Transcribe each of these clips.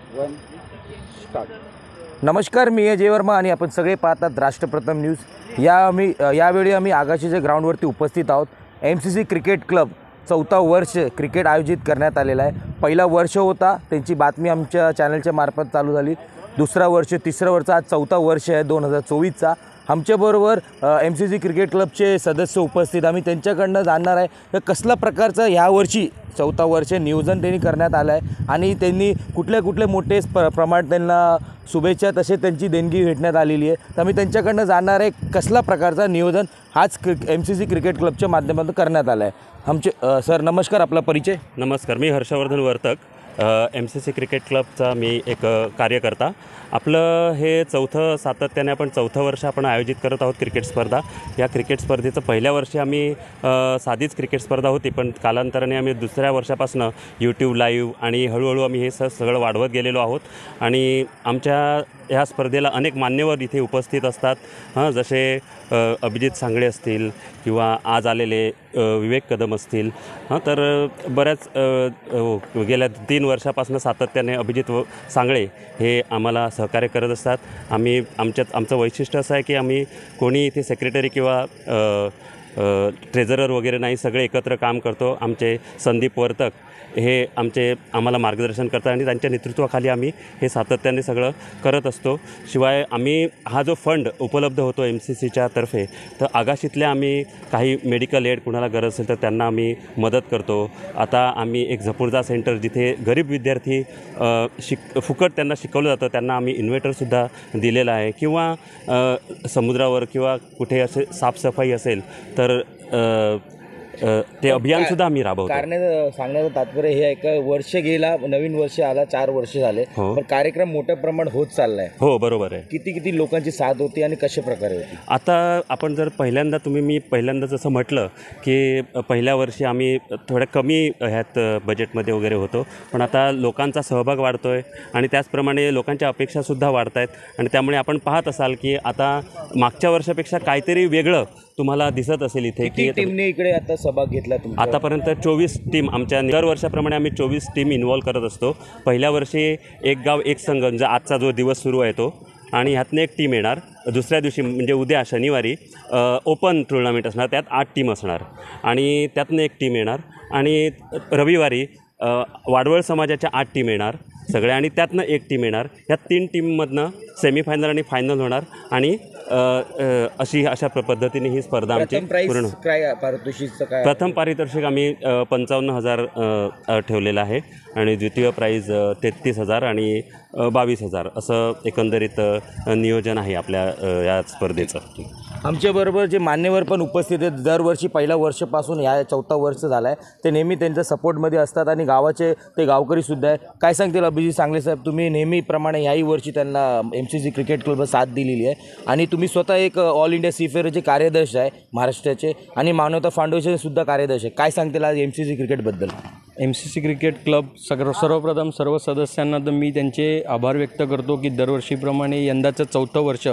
One start. नमस्कार, मी अजय वर्मा आणि आपण सगळे पाहतात राष्ट्रप्रथम न्यूज. यावेळी आम्ही आगाशीच्या ग्राउंडवरती उपस्थित आहोत. MCC क्रिकेट क्लब 4था वर्ष क्रिकेट आयोजित करण्यात आलेला आहे. पहिला वर्ष होता, त्यांची बातमी आमच्या चॅनलच्या मार्फत चालू झाली. दुसरा वर्ष, तिसरा वर्ष, आज 4था वर्ष आहे 2024चा. आमच्याबरोबर MCC क्रिकेट क्लबचे सदस्य उपस्थित. आम्ही त्यांच्याकडनं जाणणार आहे तर कसल्या प्रकारचं ह्यावर्षी 4था वर्ष नियोजन त्यांनी करण्यात आलं आहे आणि त्यांनी कुठले मोठे प्रमाणात त्यांना शुभेच्छा तसे त्यांची देणगी भेटण्यात आलेली आहे. तर आम्ही त्यांच्याकडनं जाणणार आहे कसल्या प्रकारचं नियोजन हाच MCC क्रिकेट क्लबच्या माध्यमातून करण्यात आलं आहे. आमचे सर नमस्कार, आपला परिचय. नमस्कार, मी हर्षवर्धन वर्तक, MCC क्रिकेट क्लबचा मी एक कार्यकर्ता. आपलं हे सातत्याने आपण 4थं वर्ष आपण आयोजित करत आहोत क्रिकेट स्पर्धा. या क्रिकेट स्पर्धेचं पहिल्या वर्षी आम्ही साधीच क्रिकेट स्पर्धा होती, पण कालांतराने आम्ही दुसऱ्या वर्षापासून YouTube लाईव्ह आणि हळूहळू आम्ही हे सगळं वाढवत गेलेलो आहोत. आणि आमच्या ह्या स्पर्धेला अनेक मान्यवर इथे उपस्थित असतात. जसे अभिजित सांगळे असतील किंवा आज आलेले विवेक कदम असतील. तर बऱ्याच गेल्या 3 वर्षापासून सातत्याने अभिजित सांगळे हे आम्हाला सहकार्य करत असतात. आमचं वैशिष्ट्य असं आहे की आम्ही कोणी इथे सेक्रेटरी किंवा ट्रेझरर वगैरे नाही, सगळे एकत्र काम करतो. आमचे संदीप वर्तक हे आम्हाला मार्गदर्शन करतात आणि त्यांच्या नेतृत्वाखाली आम्ही हे सातत्याने सगळं करत असतो. शिवाय आम्ही हा जो फंड उपलब्ध होतो MCCच्या तर्फे, तर आगाशीतल्या आम्ही काही मेडिकल एड कुणाला गरज असेल तर त्यांना आम्ही मदत करतो. आता आम्ही एक झपुर्झा सेंटर जिथे गरीब विद्यार्थी फुकट त्यांना शिकवलं जातं, त्यांना आम्ही इन्व्हर्टरसुद्धा दिलेला आहे. किंवा समुद्रावर किंवा कुठे असे साफसफाई असेल तर ते अभियानसुद्धा आम्ही राबवतो. कारण सांगण्याचं तात्पर्य हे आहे का वर्ष गेला, नवीन वर्ष आला, 4 वर्ष झाले, पण कार्यक्रम मोठ्या प्रमाणात होत चाललाय. हो, बरोबर आहे. किती लोकांची साथ होती आणि कशा प्रकारे होती? आता आपण जर मी पहिल्यांदा जसं म्हटलं की पहिल्या वर्षी आम्ही थोड्या कमी ह्यात बजेटमध्ये वगैरे होतो, पण आता लोकांचा सहभाग वाढतो आहे आणि त्याचप्रमाणे लोकांच्या अपेक्षासुद्धा वाढत आहेत. आणि त्यामुळे आपण पाहत असाल की आता मागच्या वर्षापेक्षा काहीतरी वेगळं तुम्हाला दिसत असेल इथे. किती टीमने इकडे आता सहभाग घेतला? आतापर्यंत 24 टीम. आमच्या दरवर्षाप्रमाणे आम्ही 24 टीम इन्व्हॉल्व करत असतो. पहिल्या वर्षी एक गाव एक संघ, म्हणजे आजचा जो दिवस सुरू आहे तो, आणि ह्यातनं एक टीम येणार. दुसऱ्या दिवशी म्हणजे उद्या शनिवारी ओपन टुर्नामेंट असणार, त्यात 8 टीम असणार आणि त्यातनं एक टीम येणार. आणि रविवारी वाडवळ समाजाच्या 8 टीम येणार सगळ्या आणि त्यातनं एक टीम येणार. ह्या 3 टीममधनं सेमीफायनल आणि फायनल होणार आणि अशा पद्धतीने ही स्पर्धा आमची पूर्ण. प्रथम पारितोषिक आम्ही 55,000 ठेवलेलं आहे आणि द्वितीय प्राईज 33,000 आणि 22,000 असं एकंदरीत नियोजन आहे आपल्या या स्पर्धेचं. आमच्याबरोबर जे मान्यवर पण उपस्थित आहेत, दरवर्षी पहिल्या वर्षापासून या 4था वर्ष झाला आहे, ते नेहमी त्यांच्या सपोर्टमध्ये असतात आणि गावाचे ते गावकरीसुद्धा आहे. काय सांगतील अभिजित सांगले साहेब, तुम्ही नेहमीप्रमाणे याही वर्षी त्यांना MCC क्रिकेट क्लब साथ दिलेली आहे आणि तुम्ही स्वतः एक ऑल इंडिया सीफेअरचे कार्यदर्श आहे महाराष्ट्राचे आणि मानवता फाउंडेशनसुद्धा कार्यदर्श आहे. काय सांगतील आज MCC क्रिकेटबद्दल? MCC क्रिकेट क्लब सर्वप्रथम सर्व सदस्यांना तर मी त्यांचे आभार व्यक्त करतो की दरवर्षीप्रमाणे यंदाचं 4थं वर्ष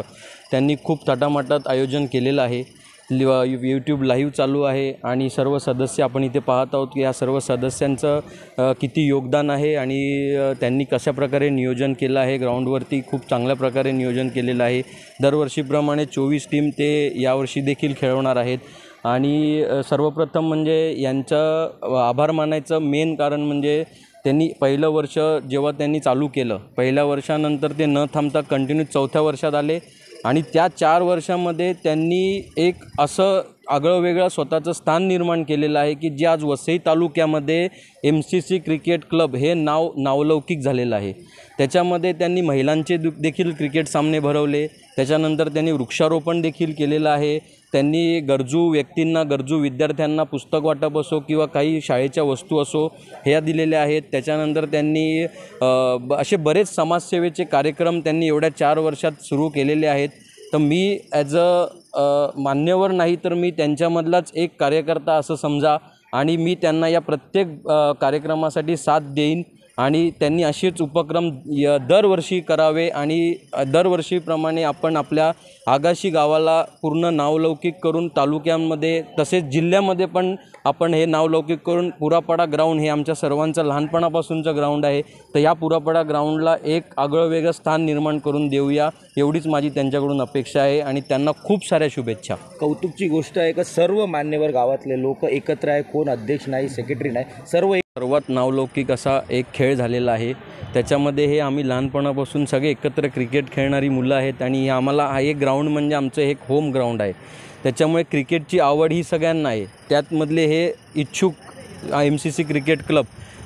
त्यांनी खूप थाटामाटात आयोजन केलेलं आहे. YouTube लाईव्ह चालू आहे आणि सर्व सदस्य आपण इथे पाहत आहोत की ह्या सर्व सदस्यांचं किती योगदान आहे आणि त्यांनी कशाप्रकारे नियोजन केलं आहे. ग्राउंडवरती खूप चांगल्या प्रकारे नियोजन केलेलं आहे. दरवर्षीप्रमाणे 24 टीम ते यावर्षी देखील खेळवणार आहेत. आणि सर्वप्रथम म्हणजे यांचं आभार मानायचं मेन कारण म्हणजे त्यांनी पहिलं वर्ष जेव्हा त्यांनी चालू केलं, पहिल्या वर्षानंतर ते न थांबता कंटिन्यू 4थ्या वर्षात आले आणि त्या 4 वर्षामध्ये त्यांनी एक असं आगळं वेगळं स्वतःचं स्थान निर्माण केलेलं आहे की जे आज वसई तालुक्यामध्ये MCC क्रिकेट क्लब हे नावलौकिक झालेलं आहे. त्याच्यामध्ये त्यांनी महिलांचे देखील क्रिकेट सामने भरवले. त्याच्यानंतर त्यांनी वृक्षारोपण देखील केलेलं आहे. त्यांनी गरजू व्यक्तींना, गरजू विद्यार्थ्यांना पुस्तक वाटप असो किंवा काही शाळेच्या वस्तू असो ह्या दिलेल्या आहेत. त्याच्यानंतर त्यांनी असे बरेच समाजसेवेचे कार्यक्रम त्यांनी एवढ्या 4 वर्षात सुरू केलेले आहेत. तर मी ॲज मान्यवर नाही तर मी त्यांच्यामधलाच एक कार्यकर्ता असं समजा आणि मी त्यांना या प्रत्येक कार्यक्रमासाठी साथ देईन आणि त्यांनी असेच उपक्रम दरवर्षी करावे आणि दरवर्षीप्रमाणे आपण आपल्या आगाशी गावाला पूर्ण नावलौकिक करून तालुक्यांमध्ये तसेच जिल्ह्यामध्ये पण आपण हे नावलौकिक करून पुरापाडा ग्राउंड हे आमच्या सर्वांचं लहानपणापासूनचं ग्राउंड आहे, तर या पुरापाडा ग्राउंडला एक आगळं वेगळं स्थान निर्माण करून देऊया एवढीच माझी त्यांच्याकडून अपेक्षा आहे आणि त्यांना खूप साऱ्या शुभेच्छा. कौतुकची गोष्ट आहे का सर्व मान्यवर गावातले लोक एकत्र आहे, कोण अध्यक्ष नाही, सेक्रेटरी नाही, सर्वात नावलौकिक असा एक खेळ झालेला आहे. त्याच्यामध्ये हे आम्ही लहानपणापासून सगळे एकत्र क्रिकेट खेळणारी मुलं आहेत आणि आम्हाला हा एक ग्राउंड म्हणजे आमचं एक होम ग्राउंड आहे. त्याच्यामुळे क्रिकेटची आवड ही सगळ्यांना आहे. त्यातमधले हे इच्छुक MCC क्रिकेट क्लब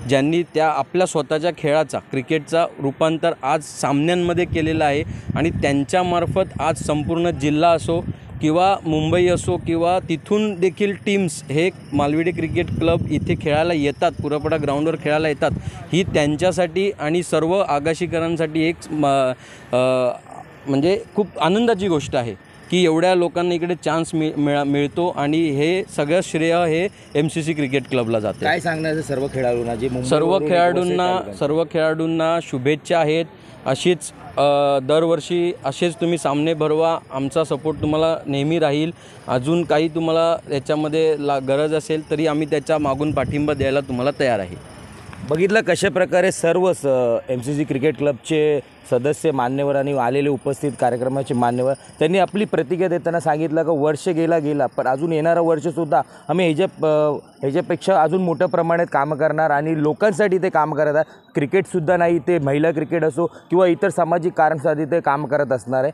ज्यांनी त्या आपल्या स्वतःच्या खेळाचा क्रिकेटचा रूपांतर आज सामन्यांमध्ये केलेलं आहे आणि त्यांच्यामार्फत आज संपूर्ण जिल्हा असो किंवा मुंबई असो किंवा तिथून देखील टीम्स हे मालवडी क्रिकेट क्लब इथे खेळायला येतात, पुरापाडा ग्राउंडवर खेळायला येतात. ही त्यांच्यासाठी आणि सर्व आगाशीकरांसाठी एक म्हणजे खूप आनंदाची गोष्ट आहे की एवढ्या लोकांना इकडे चान्स मिळतो आणि हे सगळं श्रेय हे MCC क्रिकेट क्लबला जातं. काय सांगण्याचं सर्व खेळाडूंना जे सर्व खेळाडूंना शुभेच्छा आहेत. अशीच दरवर्षी असेच तुम्ही सामने भरवा, आमचा सपोर्ट तुम्हाला नेहमी राहील. अजून काही तुम्हाला याच्यामध्ये गरज असेल तरी आम्ही त्याच्या मागून पाठिंबा द्यायला तुम्हाला तयार आहे. बघितलं कशा प्रकारे सर्व MCC क्रिकेट क्लबचे सदस्य मान्यवर आणि आलेले उपस्थित कार्यक्रमाचे मान्यवर त्यांनी आपली प्रतिक्रिया देताना सांगितलं की वर्ष गेला पण अजून येणारं वर्षसुद्धा आम्ही ह्याच्यापेक्षा अजून मोठ्या प्रमाणात कामं करणार आणि लोकांसाठी ते काम करत आहे. क्रिकेटसुद्धा नाही, ते महिला क्रिकेट असो किंवा इतर सामाजिक कारणासाठी ते काम करत असणार आहे.